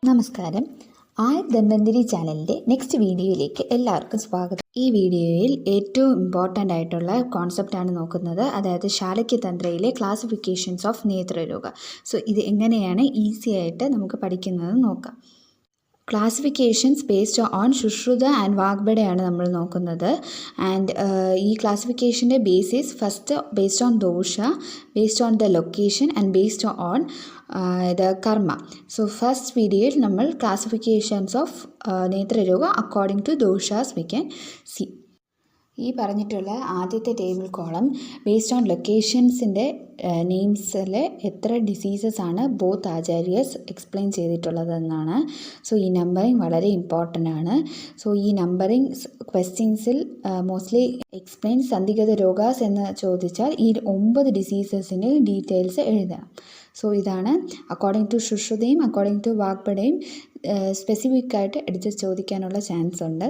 നമസ്കാരം. ധന്വന്തരി ചാനലിൻ്റെ നെക്സ്റ്റ് വീഡിയോയിലേക്ക് എല്ലാവർക്കും സ്വാഗതം. ഈ വീഡിയോയിൽ ഏറ്റവും ഇമ്പോർട്ടൻ്റ് ആയിട്ടുള്ള കോൺസെപ്റ്റാണ് നോക്കുന്നത്, അതായത് ശാലക്യതന്ത്രയിലെ ക്ലാസിഫിക്കേഷൻസ് ഓഫ് നേത്രരോഗ. സോ ഇത് എങ്ങനെയാണ് ഈസി ആയിട്ട് നമുക്ക് പഠിക്കുന്നത് നോക്കാം. Classifications based on Sushruta and വാഗ്ബടയാണ് നമ്മൾ നോക്കുന്നത്. ആൻഡ് ഈ ക്ലാസിഫിക്കേഷൻ്റെ basis first based on dosha, based on the location and based on the karma. So first വീഡിയോയിൽ നമ്മൾ classifications of netraroga according to doshas we can see. ഈ പറഞ്ഞിട്ടുള്ള ആദ്യത്തെ ടേബിൾ കോളം ബേസ്ഡ് ഓൺ ലൊക്കേഷൻസിൻ്റെ നെയിംസിൽ എത്ര ഡിസീസസ് ആണ് ബോത്ത് ആചാര്യസ് എക്സ്പ്ലെയിൻ ചെയ്തിട്ടുള്ളതെന്നാണ്. സോ ഈ നമ്പറിങ് വളരെ ഇമ്പോർട്ടൻ്റ് ആണ്. സോ ഈ നമ്പറിങ് ക്വസ്റ്റ്യൻസിൽ മോസ്റ്റ്ലി എക്സ്പ്ലെയിൻ സന്ദിഗ്ധ രോഗാസ് എന്ന് ചോദിച്ചാൽ ഈ 9 ഡിസീസസിൻ്റെ ഡീറ്റെയിൽസ് എഴുതണം. സോ ഇതാണ് അക്കോർഡിംഗ് ടു ശുശ്രുതയും അക്കോർഡിംഗ് ടു വാഗ്ബടയും സ്പെസിഫിക് ആയിട്ട് എടുത്ത് ചോദിക്കാനുള്ള ചാൻസ് ഉണ്ട്.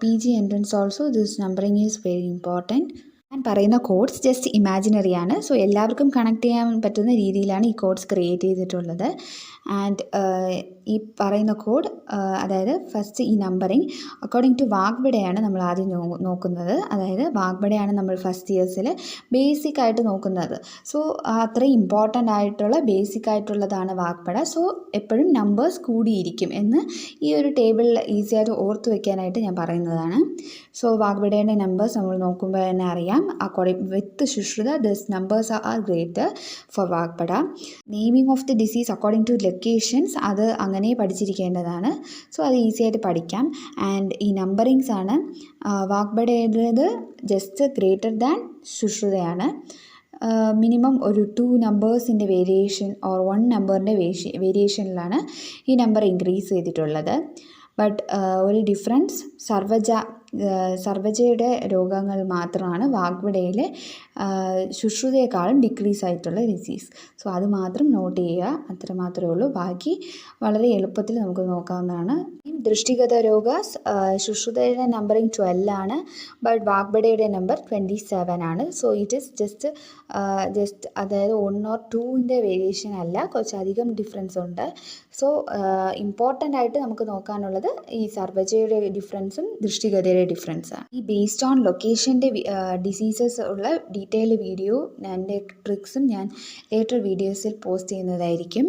PG entrance also this numbering is very important. ഞാൻ പറയുന്ന കോഡ്സ് ജസ്റ്റ് ഇമാജിനറി ആണ്. സോ എല്ലാവർക്കും കണക്ട് ചെയ്യാൻ പറ്റുന്ന രീതിയിലാണ് ഈ കോഡ്സ് ക്രിയേറ്റ് ചെയ്തിട്ടുള്ളത്. ആൻഡ് ഈ പറയുന്ന കോഡ് അതായത് ഫസ്റ്റ് ഈ നമ്പറിങ് അക്കോർഡിംഗ് ടു വാഗ്ബടയാണ് നമ്മൾ ആദ്യം നോക്കുന്നത്. അതായത് വാഗ്ബടയാണ് നമ്മൾ ഫസ്റ്റ് ഇയേഴ്സിൽ ബേസിക് ആയിട്ട് നോക്കുന്നത്. സോ അത്രയും ഇമ്പോർട്ടൻ്റ് ആയിട്ടുള്ള ബേസിക് ആയിട്ടുള്ളതാണ് വാഗ്ബട. സോ എപ്പോഴും നമ്പേഴ്സ് കൂടിയിരിക്കും എന്ന് ഈ ഒരു ടേബിളിൽ ഈസി ആയിട്ട് ഓർത്ത് വയ്ക്കാനായിട്ട് ഞാൻ പറയുന്നതാണ്. സോ വാഗ്ബടയുടെ നമ്പേഴ്സ് നമ്മൾ നോക്കുമ്പോൾ തന്നെ അറിയാം. According with Shushruta, these numbers are greater for Vagbada. Naming of the disease according to locations അത് അങ്ങനെ പഠിച്ചിരിക്കേണ്ടതാണ്. സോ അത് ഈസി ആയിട്ട് പഠിക്കാം. ആൻഡ് ഈ നമ്പറിങ്സ് ആണ് വാഗ്ബടയുടേത് ജസ്റ്റ് ഗ്രേറ്റർ ദാൻ ശുശ്രുതയാണ്. മിനിമം ഒരു 2 നമ്പേഴ്സിൻ്റെ വേരിയേഷൻ ഓർ 1 നമ്പറിൻ്റെ വേരിയേഷനിലാണ് ഈ നമ്പർ ഇൻക്രീസ് ചെയ്തിട്ടുള്ളത്. ബട്ട് ഒരു ഡിഫറൻസ് സർവജയുടെ രോഗങ്ങൾ മാത്രമാണ് വാഗ്ബടയിലെ ശുശ്രുതയെക്കാളും ഡിക്രീസ് ആയിട്ടുള്ള ഡിസീസ്. സോ അത് മാത്രം നോട്ട് ചെയ്യുക, അത്ര മാത്രമേ ഉള്ളൂ. ബാക്കി വളരെ എളുപ്പത്തിൽ നമുക്ക് നോക്കാവുന്നതാണ്. ദൃഷ്ടിഗത രോഗാസ് ശുശ്രുതയുടെ നമ്പറിങ് 12 ആണ്, ബട്ട് വാഗ്ബടയുടെ നമ്പർ 27 ആണ്. സോ ഇറ്റ് ഈസ് ജസ്റ്റ് അതായത് 1 or 2ൻ്റെ വേരിയേഷൻ അല്ല, കുറച്ചധികം ഡിഫറൻസ് ഉണ്ട്. സോ ഇമ്പോർട്ടൻ്റ് ആയിട്ട് നമുക്ക് നോക്കാനുള്ളത് ഈ സർവജയുടെ ഡിഫറൻസും ദൃഷ്ടിഗതയുടെ ഡിഫറൻസാണ്. ഈ ബേസ്ഡ് ഓൺ ലൊക്കേഷൻ്റെ ഡിസീസസ് ഉള്ള ഡീറ്റെയിൽ വീഡിയോ എൻ്റെ ട്രിക്സും ഞാൻ ലേറ്റർ വീഡിയോസിൽ പോസ്റ്റ് ചെയ്യുന്നതായിരിക്കും.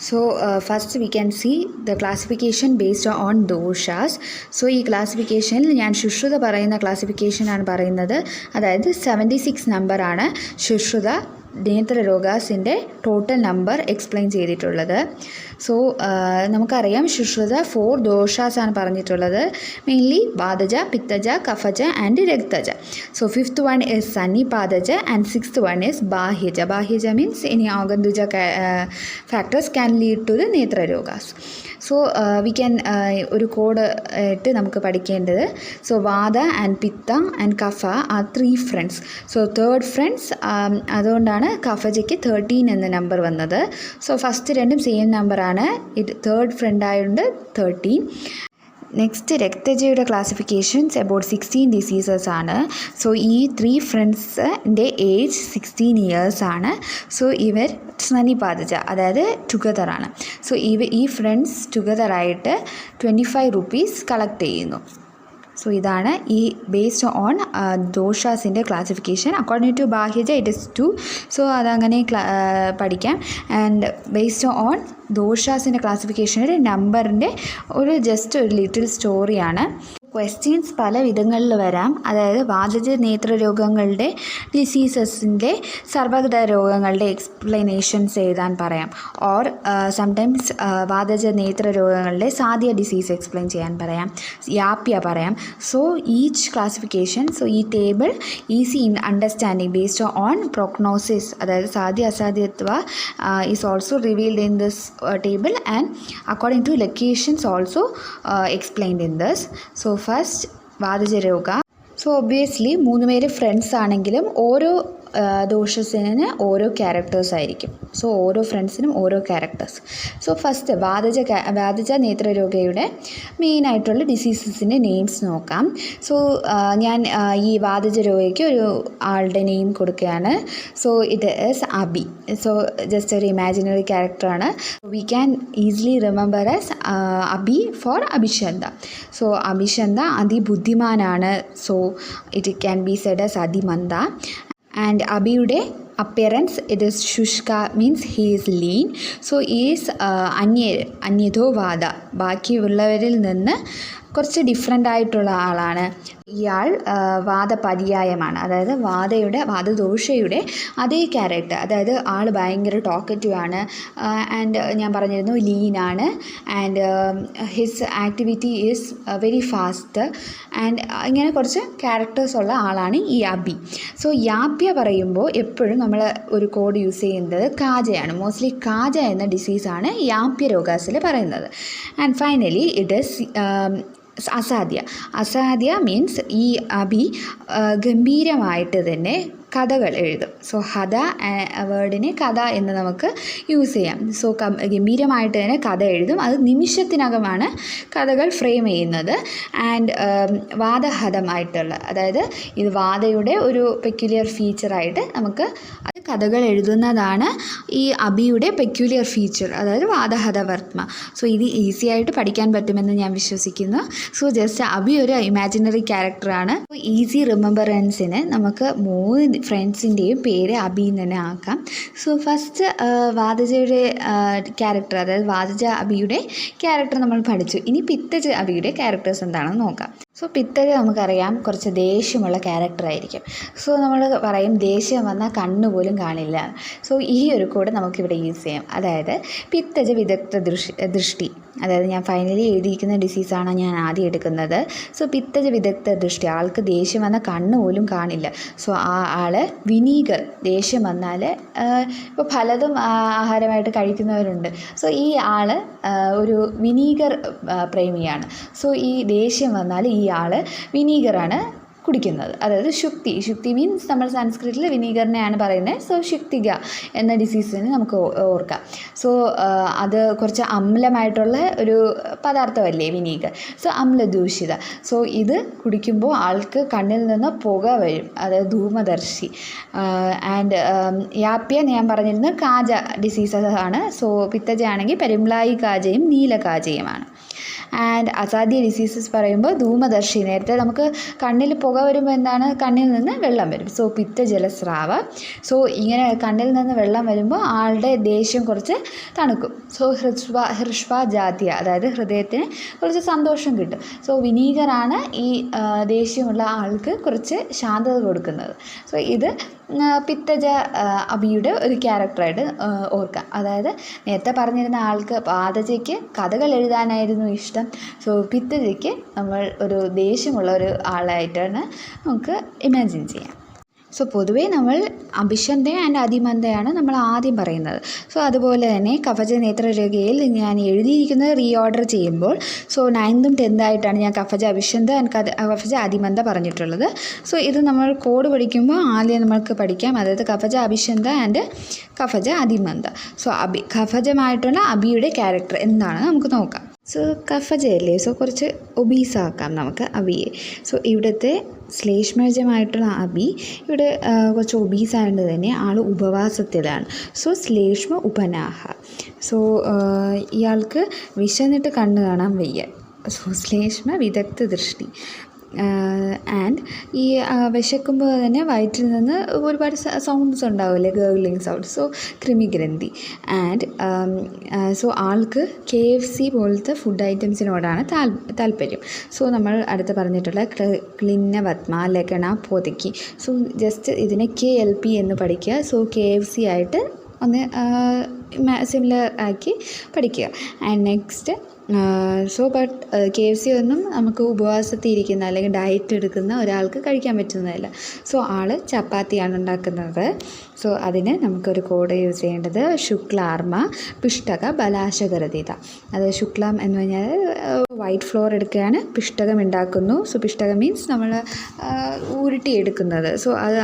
So first we can see the classification based on doshas. So ഈ ക്ലാസിഫിക്കേഷനിൽ ഞാൻ ശുശ്രുത പറയുന്ന ക്ലാസിഫിക്കേഷനാണ് പറയുന്നത്. അതായത് 76 നമ്പറാണ് ശുശ്രുത നേത്രരോഗാസിൻ്റെ ടോട്ടൽ നമ്പർ എക്സ്പ്ലെയിൻ ചെയ്തിട്ടുള്ളത്. സോ നമുക്കറിയാം ശുശ്രുത 4 ദോഷാസാണ് പറഞ്ഞിട്ടുള്ളത്. Mainly vataja, pittaja, kaphaja and raktaja. So 5th one is sannipataja and 6th one is bahyaja. Bahyaja means any agantuja factors can lead to the നേത്രരോഗാസ്. സോ വി ക്യാൻ ഒരു കോഡ് ആയിട്ട് നമുക്ക് പഠിക്കേണ്ടത്. So vata and pitta and kapha ആ 3 ഫ്രണ്ട്സ്. സോ 3rd ഫ്രണ്ട്സ്, അതുകൊണ്ടാണ് കഫജയ്ക്ക് 13 എന്ന നമ്പർ വന്നത്. സോ ഫസ്റ്റ് രണ്ടും സെയിം നമ്പറാണ്. ഇത് 3rd ഫ്രണ്ട് ആയതുകൊണ്ട് 13. നെക്സ്റ്റ് രക്തജയുടെ ക്ലാസിഫിക്കേഷൻസ് അബൌട്ട് 16 ഡിസീസസ് ആണ്. സോ ഈ 3 ഫ്രണ്ട്സിൻ്റെ ഏജ് 16 ഇയേഴ്സ് ആണ്. സോ ഇവർ സന്നിപാതജ അതായത് ടുഗദറാണ്. സോ ഈ ഫ്രണ്ട്സ് ടുഗദറായിട്ട് 25 rupees കളക്ട് ചെയ്യുന്നു. സോ ഇതാണ് ഈ ബേസ്ഡ് ഓൺ ദോഷാസിൻ്റെ classification. According to bahyaja it is 2. So അതങ്ങനെ പഠിക്കാം. ആൻഡ് ബേസ്ഡ് ഓൺ ദോഷാസിൻ്റെ ക്ലാസിഫിക്കേഷനിൽ നമ്പറിൻ്റെ ഒരു ജസ്റ്റ് ഒരു ലിറ്റിൽ സ്റ്റോറിയാണ്. ക്വസ്റ്റ്യൻസ് പല വിധങ്ങളിൽ വരാം. അതായത് വാതജ നേത്രരോഗങ്ങളുടെ ഡിസീസസിൻ്റെ സർവ്വഗത രോഗങ്ങളുടെ എക്സ്പ്ലനേഷൻസ് എഴുതാൻ പറയാം. ഓർ സംടൈംസ് വാതജ നേത്രരോഗങ്ങളുടെ സാധ്യ ഡിസീസ് എക്സ്പ്ലെയിൻ ചെയ്യാൻ പറയാം, യാപ്യ പറയാം. സോ ഈച്ച് ക്ലാസിഫിക്കേഷൻ, സോ ഈ table easy in understanding based on prognosis, അതായത് sadhya asadhyatva is also revealed in this table and according to locations also explained in this. So first vataja roga. So obviously 3 പേര് friends ആണെങ്കിലും ഓരോ ദോഷസേനന് ഓരോ characters ആയിരിക്കും. So ഓരോ ഫ്രണ്ട്സിനും ഓരോ ക്യാരക്ടേഴ്സ്. സോ ഫസ്റ്റ് വാതജ നേത്രരോഗയുടെ മെയിനായിട്ടുള്ള ഡിസീസസിൻ്റെ നെയിംസ് നോക്കാം. സോ ഞാൻ ഈ വാതജ രോഗയ്ക്ക് ഒരു ആളുടെ നെയിം കൊടുക്കുകയാണ്. So it is Abi. So just ഒരു ഇമാജിനറി ക്യാരക്ടറാണ്. We can easily remember as Abi for abhishyanda. So abhishyanda അതിബുദ്ധിമാനാണ്. So it can be said as atimantha. And അബിയുടെ appearance it is shushka, means he is lean. So is anyato vata, ബാക്കിയുള്ളവരിൽ നിന്ന് കുറച്ച് ഡിഫറെൻ്റ് ആയിട്ടുള്ള ആളാണ്. ഇയാൾ വാദപര്യായമാണ്, അതായത് വാദദോഷയുടെ അതേ ക്യാരക്ടർ. അതായത് ആൾ ഭയങ്കര ടോക്കറ്റീവ് ആണ്. ആൻഡ് ഞാൻ പറഞ്ഞിരുന്നു ലീനാണ്. And his activity is very fast. And ഇങ്ങനെ കുറച്ച് ക്യാരക്ടേഴ്സ് ഉള്ള ആളാണ് ഈ അബി. സോ യാപ്യ പറയുമ്പോൾ എപ്പോഴും നമ്മൾ ഒരു കോഡ് യൂസ് ചെയ്യുന്നത് കാജയാണ്. മോസ്റ്റ്ലി കാജ എന്ന ഡിസീസാണ് യാപ്യ രോഗാസിൽ പറയുന്നത്. And finally it is asadhya means ഈ അബി ഗംഭീരമായിട്ട് തന്നെ കഥകൾ എഴുതും. സോ ഹത വേർഡിനെ കഥ എന്ന് നമുക്ക് യൂസ് ചെയ്യാം. സോ ഗംഭീരമായിട്ട് തന്നെ കഥ എഴുതും. അത് നിമിഷത്തിനകമാണ് കഥകൾ ഫ്രെയിം ചെയ്യുന്നത്. ആൻഡ് വാദഹതമായിട്ടുള്ള, അതായത് ഇത് വാദയുടെ ഒരു പെക്യുലിയർ ഫീച്ചറായിട്ട് നമുക്ക് അത് കഥകൾ എഴുതുന്നതാണ് ഈ അബിയുടെ പെക്യുലിയർ ഫീച്ചർ, അതായത് വാദഹതവർമ്മ. സോ ഇത് ഈസി ആയിട്ട് പഠിക്കാൻ പറ്റുമെന്ന് ഞാൻ വിശ്വസിക്കുന്നു. സോ ജസ്റ്റ് അബി ഒരു ഇമാജിനറി ക്യാരക്ടറാണ്. ഈസി റിമെമ്പറൻസിന് നമുക്ക് 3 ഫ്രണ്ട്സിൻ്റെയും പേര് അബി എന്ന് തന്നെ ആക്കാം. സോ ഫസ്റ്റ് വാതജയുടെ ക്യാരക്ടർ, അതായത് വാതജ അബിയുടെ ക്യാരക്ടർ നമ്മൾ പഠിച്ചു. ഇനി പിത്തജ അബിയുടെ ക്യാരക്ടേഴ്സ് എന്താണെന്ന് നോക്കാം. സോ പിത്തജ നമുക്കറിയാം കുറച്ച് ദേഷ്യമുള്ള ക്യാരക്ടറായിരിക്കും. സോ നമ്മൾ പറയും ദേഷ്യം വന്നാൽ കണ്ണുപോലും കാണില്ല. സോ ഈ ഒരു കോഡ് നമുക്കിവിടെ യൂസ് ചെയ്യാം. അതായത് പിത്തജ വിദഗ്ധ ദൃഷ്ടി, അതായത് ഞാൻ ഫൈനലി എഴുതിയിരിക്കുന്ന ഡിസീസാണ് ഞാൻ ആദ്യം എടുക്കുന്നത്. സോ പിത്തജ വിദഗ്ധ ദൃഷ്ടി, ആൾക്ക് ദേഷ്യം വന്നാൽ കണ്ണുപോലും കാണില്ല. സോ ആ ആൾ വിനീഗർ, ദേഷ്യം വന്നാൽ ഇപ്പോൾ പലതും ആഹാരമായിട്ട് കഴിക്കുന്നവരുണ്ട്. സോ ഈ ആൾ ഒരു വിനീഗർ പ്രേമിയാണ്. സോ ഈ ദേഷ്യം വന്നാൽ ഈ ആൾ വിനീഗറാണ് കുടിക്കുന്നത്. അതായത് ശുക്തി മീൻസ് നമ്മൾ സംസ്കൃതത്തിൽ വിനീഗറിനെയാണ് പറയുന്നത്. സോ ശുക്തിക എന്ന ഡിസീസിന് നമുക്ക് ഓർക്കാം. സോ അത് കുറച്ച് അമ്ലമായിട്ടുള്ള ഒരു പദാർത്ഥമല്ലേ വിനീഗർ. സോ അമ്ലദൂഷിത. സോ ഇത് കുടിക്കുമ്പോൾ ആൾക്ക് കണ്ണിൽ നിന്ന് പുക വരും, അതായത് ധൂമദർശി. ആൻഡ് യാപ്യ ഞാൻ പറഞ്ഞിരുന്നത് കാജ ഡിസീസസ് ആണ്. സോ പിത്തജ ആണെങ്കിൽ പെരുമ്പ്ലായി കാജയും നീലകാജയുമാണ്. ആൻഡ് അസാധ്യ ഡിസീസസ് പറയുമ്പോൾ ധൂമദർശി, നേരത്തെ നമുക്ക് കണ്ണിൽ പുക വരുമ്പോൾ എന്താണ്, കണ്ണിൽ നിന്ന് വെള്ളം വരും. സോ പിത്തജലസ്രാവ. സോ ഇങ്ങനെ കണ്ണിൽ നിന്ന് വെള്ളം വരുമ്പോൾ ആളുടെ ദേഷ്യം കുറച്ച് തണുക്കും. സോ ഹൃഷ്വ ജാത്യ, അതായത് ഹൃദയത്തിന് കുറച്ച് സന്തോഷം കിട്ടും. സോ വിനീഗറാണ് ഈ ദേഷ്യമുള്ള ആൾക്ക് കുറച്ച് ശാന്തത കൊടുക്കുന്നത്. സോ ഇത് പിത്തജ അബിയുടെ ഒരു ക്യാരക്ടറായിട്ട് ഓർക്കാം. അതായത് നേരത്തെ പറഞ്ഞിരുന്ന ആൾക്ക് വാതജയ്ക്ക് കഥകൾ എഴുതാനായിരുന്നു ഇഷ്ടം. സോ പിത്തജയ്ക്ക് നമ്മൾ ഒരു ദേഷ്യമുള്ള ഒരു ആളായിട്ടാണ് നമുക്ക് ഇമാജിൻ ചെയ്യാം. സോ പൊതുവേ നമ്മൾ അഭിഷന്ത ആൻഡ് അതിമന്ദയാണ് നമ്മൾ ആദ്യം പറയുന്നത്. സോ അതുപോലെ തന്നെ കഫജ നേത്രരേഖയിൽ ഞാൻ എഴുതിയിരിക്കുന്നത് റീഓർഡർ ചെയ്യുമ്പോൾ സോ 9th ഉം 10th ആയിട്ടാണ് ഞാൻ കഫജ അഭിഷന്ത ആൻഡ് കഫജ അതിമന്ദ പറഞ്ഞിട്ടുള്ളത്. സോ ഇത് നമ്മൾ കോഡ് പഠിക്കുമ്പോൾ ആദ്യം നമുക്ക് പഠിക്കാം, അതായത് കഫജ അഭിഷന്ത ആൻഡ് കഫജ അതിമന്ദ. സോ കഫജമായിട്ടുള്ള അബിയുടെ ക്യാരക്ടർ എന്താണെന്ന് നമുക്ക് നോക്കാം. സോ കഫജയല്ലേ, സോ കുറച്ച് ഒബീസാക്കാം നമുക്ക് അബിയെ. സോ ഇവിടുത്തെ ശ്ലേഷ്മജമായിട്ടുള്ള അബി ഇവിടെ കുറച്ച് ഒബീസായതുകൊണ്ട് തന്നെ ആൾ ഉപവാസത്തിലാണ്. സോ ശ്ലേഷ്മ ഉപനാഹ. സോ ഇയാൾക്ക് വിശന്നിട്ട് കണ്ണ് കാണാൻ വയ്യ. സോ ശ്ലേഷ്മ വിദഗ്ധ ദൃഷ്ടി. ആൻഡ് ഈ വിശക്കുമ്പോൾ തന്നെ വയറ്റിൽ നിന്ന് ഒരുപാട് സൗണ്ട്സ് ഉണ്ടാവില്ലേ, ഗേർഗ്ലിംഗ് സൗണ്ട്. സോ കൃമിഗ്രന്ഥി. ആൻഡ് സോ ആൾക്ക് KFC പോലത്തെ ഫുഡ് ഐറ്റംസിനോടാണ് താല്പര്യം. സോ നമ്മൾ അടുത്ത് പറഞ്ഞിട്ടുള്ള ക്ലിന്നവത്മ, ലഗണ, പൊതക്കി. സോ ജസ്റ്റ് ഇതിനെ KLP എന്ന് പഠിക്കുക. സോ KFC ആയിട്ട് ഒന്ന് സിമിലർ ആക്കി പഠിക്കുക. And next so but KFC ഒന്നും നമുക്ക് ഉപവാസത്തിൽ ഇരിക്കുന്ന അല്ലെങ്കിൽ ഡയറ്റ് എടുക്കുന്ന ഒരാൾക്ക് കഴിക്കാൻ പറ്റുന്നതല്ല. സോ ആൾ ചപ്പാത്തിയാണ് ഉണ്ടാക്കുന്നത്. സോ അതിന് നമുക്കൊരു കോഡ് യൂസ് ചെയ്യേണ്ടത് ശുക്ലാർമ പിഷ്ടക ബലാശകരതീത. അത് ശുക്ലാം എന്ന് പറഞ്ഞാൽ വൈറ്റ് ഫ്ലോർ എടുക്കുകയാണ്, പിഷ്ടകം ഉണ്ടാക്കുന്നു. സോ പിഷ്ടകം മീൻസ് നമ്മൾ ഉരുട്ടിയെടുക്കുന്നത്. സോ അത്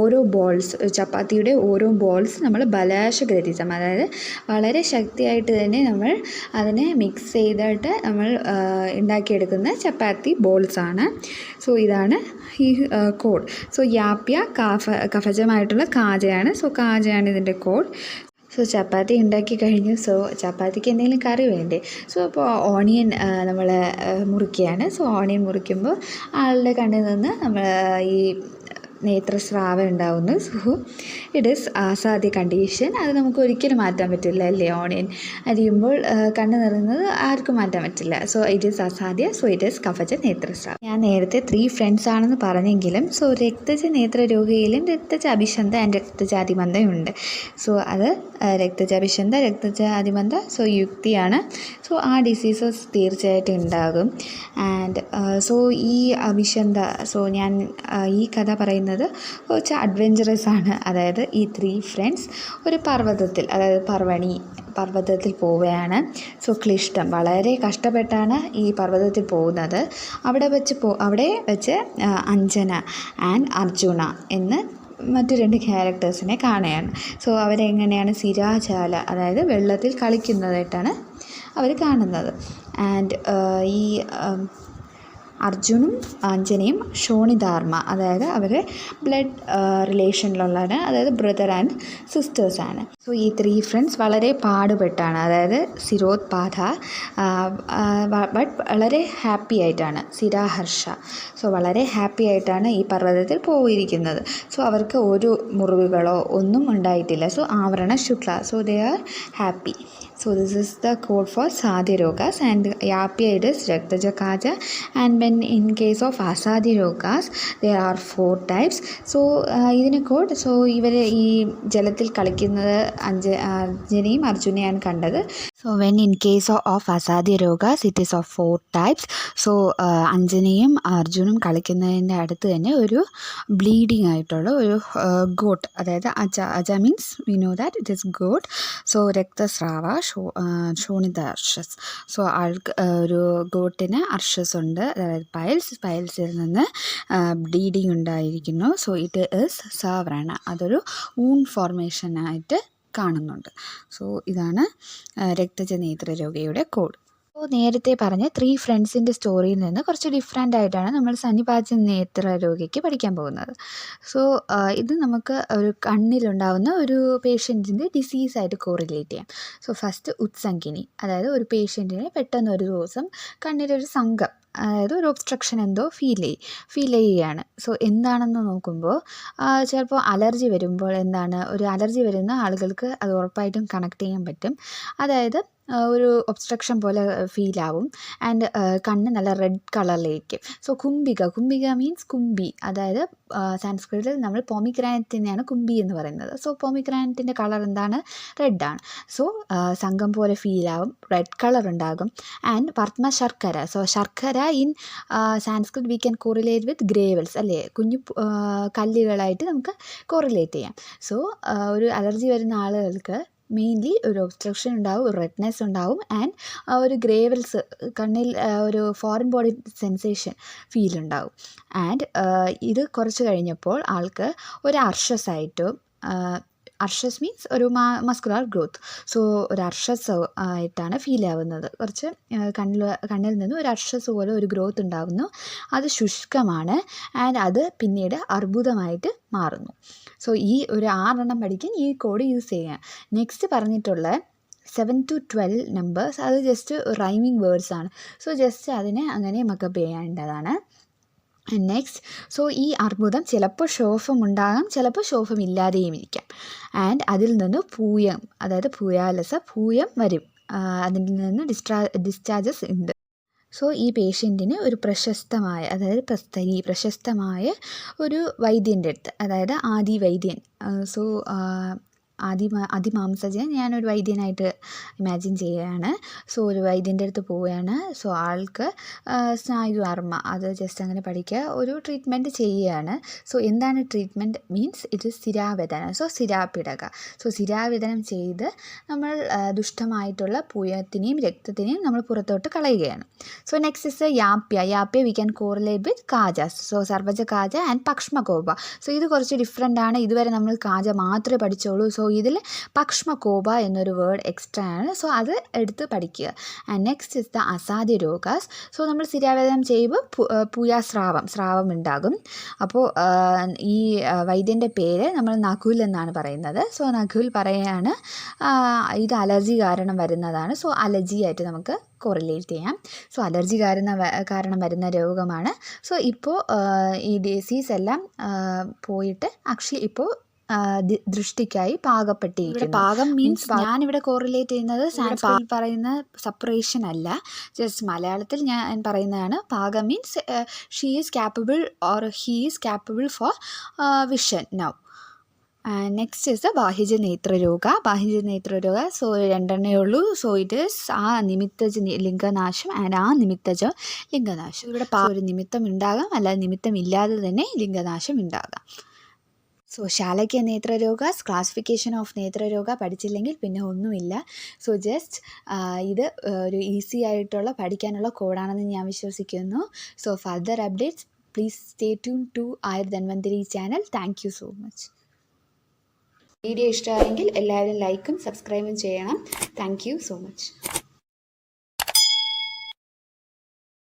ഓരോ ബോൾസ്, ചപ്പാത്തിയുടെ ഓരോ ബോൾസ് നമ്മൾ ബലാശകരതീതം, അതായത് വളരെ ശക്തിയായിട്ട് തന്നെ നമ്മൾ അതിനെ മിക്സ് ചെയ്തിട്ട് നമ്മൾ ഉണ്ടാക്കിയെടുക്കുന്ന ചപ്പാത്തി ബോൾസാണ്. സോ ഇതാണ് ഈ കോഡ്. സോ യാപ്യ കഫജമായിട്ടുള്ള കാജയാണ്. സോ കാജയാണ് ഇതിൻ്റെ കോഡ്. സോ ചപ്പാത്തി ഉണ്ടാക്കി കഴിഞ്ഞു. സോ ചപ്പാത്തിക്ക് എന്തെങ്കിലും കറി വേണ്ടേ? സോ അപ്പോൾ ഓണിയൻ നമ്മൾ മുറിക്കുകയാണ്. സോ ഓണിയൻ മുറിക്കുമ്പോൾ ആളുടെ കണ്ണിൽ നിന്ന് നമ്മൾ ഈ നേത്രസ്രാവം ഉണ്ടാവുന്നു. So it is asadhya condition. അത് നമുക്ക് ഒരിക്കലും മാറ്റാൻ പറ്റില്ല അല്ലേ? ഓണിയൻ അരിയുമ്പോൾ കണ്ണ് നിറയുന്നത് ആർക്കും മാറ്റാൻ പറ്റില്ല. So it is asadhya. So it is kaphaja നേത്രസ്രാവം. ഞാൻ നേരത്തെ 3 ഫ്രണ്ട്സ് ആണെന്ന് പറഞ്ഞെങ്കിലും സോ രക്തജ നേത്രരോഗിയിലും രക്തജ അഭിഷന്ധ ആൻഡ് രക്തജ അതിമന്ദയുണ്ട്. സോ അത് രക്തജ അഭിഷന്ധ, രക്തജ അതിമന്ദ സോ യുക്തിയാണ്. സോ ആ ഡിസീസസ് തീർച്ചയായിട്ടും ഉണ്ടാകും. ആൻഡ് സോ ഈ അഭിഷന്ധ, സോ ഞാൻ ഈ കഥ പറയുന്നത് കുറച്ച് അഡ്വെഞ്ചറസ് ആണ്. അതായത് ഈ 3 ഫ്രണ്ട്സ് ഒരു പർവ്വതത്തിൽ, അതായത് പർവ്വതത്തിൽ പോവുകയാണ്. സോ ക്ലിഷ്ടം, വളരെ കഷ്ടപ്പെട്ടാണ് ഈ പർവ്വതത്തിൽ പോകുന്നത്. അവിടെ വെച്ച് അഞ്ജന ആൻഡ് അർജുന എന്ന് മറ്റു 2 ക്യാരക്ടേഴ്സിനെ കാണുകയാണ്. സോ അവരെങ്ങനെയാണ് സിരാജാല, അതായത് വെള്ളത്തിൽ കളിക്കുന്നതായിട്ടാണ് അവർ കാണുന്നത്. ആൻഡ് ഈ അർജുനും അഞ്ജനയും ഷോണിധാർമ്മ, അതായത് അവർ ബ്ലഡ് റിലേഷനിലുള്ളതാണ്, അതായത് ബ്രദർ ആൻഡ് സിസ്റ്റേഴ്സാണ്. സോ ഈ 3 ഫ്രണ്ട്സ് വളരെ പാടുപെട്ടാണ്, അതായത് സിരോത്പാദ, ബട്ട് വളരെ ഹാപ്പി ആയിട്ടാണ്, സിരാഹർഷ. സോ വളരെ ഹാപ്പി ആയിട്ടാണ് ഈ പർവ്വതത്തിൽ പോയിരിക്കുന്നത്. സോ അവർക്ക് ഒരു മുറിവുകളോ ഒന്നും ഉണ്ടായിട്ടില്ല. So avarana shukla, so they are happy. So this is the code for Sadhya Rogas, and Yapya it is Raktaja Kaja, and when in case of Asadhya Rogas there are 4 types. So ഇതിന് code, so ഇവർ ഈ ജലത്തിൽ കളിക്കുന്നത് അഞ്ജനയും അർജുനെയാണ് കണ്ടത്. So when in case of Asadhya Rogas it is of 4 types. So അഞ്ജനയും അർജുനും കളിക്കുന്നതിൻ്റെ അടുത്ത് തന്നെ ഒരു ബ്ലീഡിങ് ആയിട്ടുള്ള ഒരു ഗോട്ട്, അതായത് aja means we know that it is goat. So raktasrava shonita arshas. So ആൾക്ക് ഒരു ഗോട്ടിന് അർഷസ് ഉണ്ട്, അതായത് പൈൽസിൽ നിന്ന് ബ്ലീഡിങ് ഉണ്ടായിരിക്കുന്നു. സോ ഇറ്റ് ഈസ് സാവ്രണ, അതൊരു ഊൺ ഫോർമേഷനായിട്ട് കാണുന്നുണ്ട്. സോ ഇതാണ് രക്തജ നേത്രരോഗിയുടെ കോഡ്. അപ്പോൾ നേരത്തെ പറഞ്ഞ 3 ഫ്രണ്ട്സിൻ്റെ സ്റ്റോറിയിൽ നിന്ന് കുറച്ച് ഡിഫറെൻ്റ് ആയിട്ടാണ് നമ്മൾ സന്നിപാത നേത്രരോഗിക്ക് പഠിക്കാൻ പോകുന്നത്. സോ ഇത് നമുക്ക് ഒരു കണ്ണിലുണ്ടാകുന്ന ഒരു പേഷ്യൻറ്റിൻ്റെ ഡിസീസായിട്ട് കോറിലേറ്റ് ചെയ്യാം. സോ ഫസ്റ്റ് ഉത്സംഗിനി, അതായത് ഒരു പേഷ്യൻറ്റിന് പെട്ടെന്ന് ഒരു ദിവസം കണ്ണിലൊരു സംഘം, അതായത് ഒരു ഒബ്സ്ട്രക്ഷൻ എന്തോ ഫീൽ ചെയ്യുകയാണ്. സോ എന്താണെന്ന് നോക്കുമ്പോൾ ചിലപ്പോൾ അലർജി വരുമ്പോൾ ഒരു അലർജി വരുന്ന ആളുകൾക്ക് അത് ഉറപ്പായിട്ടും കണക്ട് ചെയ്യാൻ പറ്റും. അതായത് ഒരു ഒബ്സ്ട്രക്ഷൻ പോലെ ഫീലാവും ആൻഡ് കണ്ണ് നല്ല റെഡ് കളറിലേക്ക്. സോ കുംഭിക മീൻസ് കുമ്പി, അതായത് സാൻസ്ക്രിറ്റിൽ നമ്മൾ പോമിഗ്രാനറ്റിനെയാണ് കുമ്പി എന്ന് പറയുന്നത്. സോ പോമിഗ്രാനറ്റിൻ്റെ കളർ എന്താണ്? റെഡാണ്. സോ സംഘം പോലെ ഫീലാവും, റെഡ് കളർ ഉണ്ടാകും. And padma sharkara, so sharkara in Sanskrit we can correlate with gravels, അല്ലേ? കുഞ്ഞു കല്ലുകളായിട്ട് നമുക്ക് കോറിലേറ്റ് ചെയ്യാം. സോ ഒരു അലർജി വരുന്ന ആളുകൾക്ക് മെയിൻലി ഒരു ഒബ്സ്ട്രക്ഷൻ ഉണ്ടാവും, ഒരു റെഡ്നെസ് ഉണ്ടാവും, ആൻഡ് ഒരു ഗ്രേവൽസ്, കണ്ണിൽ ഒരു ഫോറിൻ ബോഡി സെൻസേഷൻ ഫീൽ ഉണ്ടാവും. ആൻഡ് ഇത് കുറച്ച് കഴിഞ്ഞപ്പോൾ ആൾക്ക് ഒരു അർഷസായിട്ടും, അർഷസ് മീൻസ് ഒരു മസ്കുലർ ഗ്രോത്ത്. സോ ഒരു അർഷസ് ആയിട്ടാണ് ഫീൽ ആവുന്നത്. കുറച്ച് കണ്ണിൽ നിന്ന് ഒരു അർഷസ് പോലെ ഒരു ഗ്രോത്ത് ഉണ്ടാകുന്നു. അത് ശുഷ്കമാണ് ആൻഡ് അത് പിന്നീട് അർബുദമായിട്ട് മാറുന്നു. സോ ഈ ഒരു 6 എണ്ണം പഠിക്കാൻ ഈ കോഡ് യൂസ് ചെയ്യാം. നെക്സ്റ്റ് പറഞ്ഞിട്ടുള്ള 7 to 12 നമ്പേഴ്സ്, അത് ജസ്റ്റ് റൈമിങ് വേർഡ്സ് ആണ്. സോ ജസ്റ്റ് അതിനെ അങ്ങനെ മക്കപ്പ് ചെയ്യേണ്ടതാണ്. നെക്സ്റ്റ്, സോ ഈ അർബുദം ചിലപ്പോൾ ശോഫം ഉണ്ടാകാം, ചിലപ്പോൾ ശോഫം ഇല്ലാതെയും ഇരിക്കാം. ആൻഡ് അതിൽ നിന്ന് പൂയം, അതായത് പൂയം വരും, അതിൽ നിന്ന് ഡിസ്ചാർജസ് ഉണ്ട്. സോ ഈ പേഷ്യൻറ്റിന് ഒരു പ്രശസ്തമായ, അതായത് പ്രശസ്തമായ ഒരു വൈദ്യൻ്റെ അടുത്ത്, അതായത് ആദി വൈദ്യൻ, സോ അതിമാംസജൻ ഞാനൊരു വൈദ്യനായിട്ട് ഇമാജിൻ ചെയ്യുകയാണ്. സോ ഒരു വൈദ്യൻ്റെ അടുത്ത് പോവുകയാണ്. സോ ആൾക്ക് സ്നായുവാർമ്മ അത് ജസ്റ്റ് അങ്ങനെ പഠിക്കുക, ഒരു ട്രീറ്റ്മെൻറ്റ് ചെയ്യുകയാണ്. സോ എന്താണ് ട്രീറ്റ്മെൻറ്റ് മീൻസ് ഇത് സിരാവേദന, സോ സിരാപിടക. സോ സിരാവേദനം ചെയ്ത് നമ്മൾ ദുഷ്ടമായിട്ടുള്ള പുയത്തിനെയും രക്തത്തിനെയും നമ്മൾ പുറത്തോട്ട് കളയുകയാണ്. So next is yapya we can correlate with kaja. So sarvaja kaja and pakshmakopa. So ഇത് കുറച്ച് ഡിഫറെൻ്റ് ആണ്. ഇതുവരെ നമ്മൾ കാജ മാത്രമേ പഠിച്ചോളൂ. സോ ഇതിൽ പക്ഷ്മകോപ എന്നൊരു വേർഡ് എക്സ്ട്രാ ആണ്. സോ അത് എടുത്ത് പഠിക്കുക. ആൻഡ് നെക്സ്റ്റ് ഇസ് ദ അസാധ്യ രോഗാസ്. സോ നമ്മൾ സിരാവേദനം ചെയ്യുമ്പോൾ സ്രാവം ഉണ്ടാകും. അപ്പോൾ ഈ വൈദ്യൻ്റെ പേര് നമ്മൾ നകുൽ എന്നാണ് പറയുന്നത്. സോ നകുൽ പറയാണ് ഇത് അലർജി കാരണം വരുന്നതാണ്. സോ അലർജി ആയിട്ട് നമുക്ക് കോറിലേറ്റ് ചെയ്യാം. സോ അലർജി കാരണം വരുന്ന രോഗമാണ്. സോ ഇപ്പോൾ ഈ ഡിസീസ് എല്ലാം പോയിട്ട് ആക്ച്വലി ഇപ്പോൾ ദൃഷ്ടിക്കായി പാകപ്പെട്ടിരിക്കുന്നു. പാകം മീൻസ് ഞാനിവിടെ കോറിലേറ്റ് ചെയ്യുന്നത് സാൻസ്ക്രിറ്റിൽ പറയുന്ന സെപ്പറേഷൻ അല്ല, ജസ്റ്റ് മലയാളത്തിൽ ഞാൻ പറയുന്നതാണ്. പാകം means she is capable or he is capable for vision now. Next is the bahyaja netraroga. So രണ്ടെണ്ണേ ഉള്ളൂ. സോ ഇറ്റ് ഈസ് ആ നിമിത്തജ ലിംഗനാശം ആൻഡ് ആ നിമിത്തജ ലിംഗനാശം. ഇവിടെ ഒരു നിമിത്തം ഉണ്ടാകാം, അല്ലാതെ നിമിത്തം ഇല്ലാതെ തന്നെ ലിംഗനാശം ഉണ്ടാകാം. സോ ശാലക്യ നേത്രരോഗാസ്, ക്ലാസിഫിക്കേഷൻ ഓഫ് നേത്രരോഗ പഠിച്ചില്ലെങ്കിൽ പിന്നെ ഒന്നുമില്ല. സോ ജസ്റ്റ് ഇത് ഒരു ഈസി ആയിട്ടുള്ള പഠിക്കാനുള്ള കോഡാണെന്ന് ഞാൻ വിശ്വസിക്കുന്നു. So further updates please stay tune to Ayur Dhanwantari channel. Thank you so much. Video ഇഷ്ടമായെങ്കിൽ എല്ലാവരും ലൈക്കും സബ്സ്ക്രൈബും ചെയ്യണം. Thank you so much.